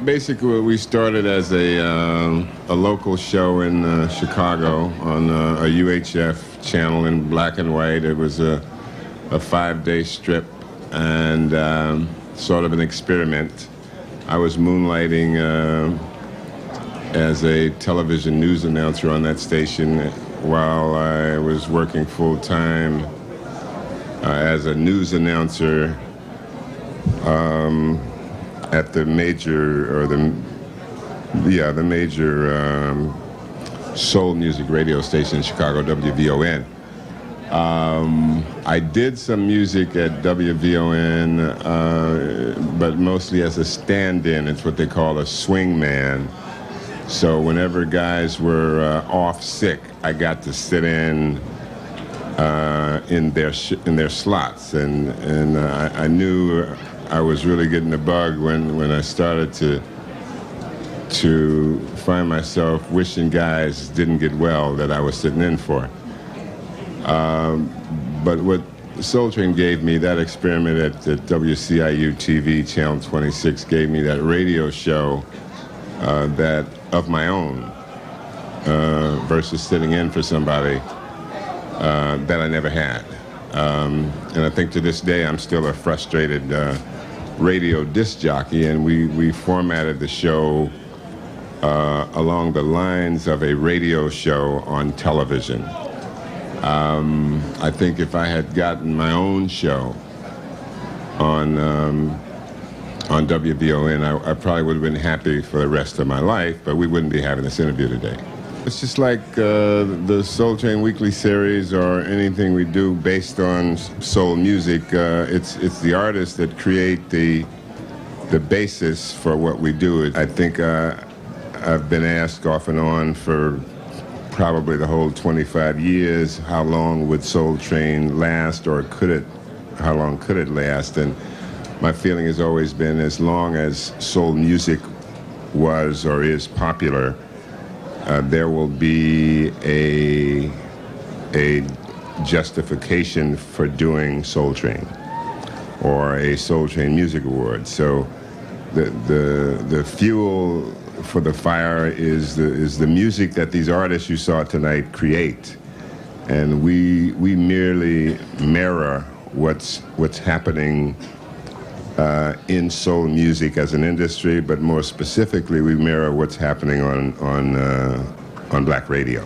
Basically, we started as a local show in Chicago on a UHF channel in black and white. It was a 5-day strip and sort of an experiment. I was moonlighting as a television news announcer on that station while I was working full-time as a news announcer at the major, or the major soul music radio station in Chicago, WVON. I did some music at WVON, but mostly as a stand-in. It's what they call a swing man. So whenever guys were off sick, I got to sit in their slots, and I knew I was really getting the bug when I started to find myself wishing guys didn't get well that I was sitting in for. But what Soul Train gave me, that experiment at WCIU TV, Channel 26, gave me that radio show that of my own versus sitting in for somebody that I never had. And I think to this day I'm still a frustrated radio disc jockey, and we formatted the show along the lines of a radio show on television. I think if I had gotten my own show on WVON, I probably would have been happy for the rest of my life, but we wouldn't be having this interview today. It's just like the Soul Train Weekly series or anything we do based on soul music. It's the artists that create the basis for what we do. I think I've been asked off and on for probably the whole 25 years, how long would Soul Train last, or how long could it last? And my feeling has always been, as long as soul music was or is popular, there will be a justification for doing Soul Train or a Soul Train Music Award. So the fuel for the fire is the music that these artists you saw tonight create, and we merely mirror what's happening in soul music as an industry, but more specifically, we mirror what's happening on black radio.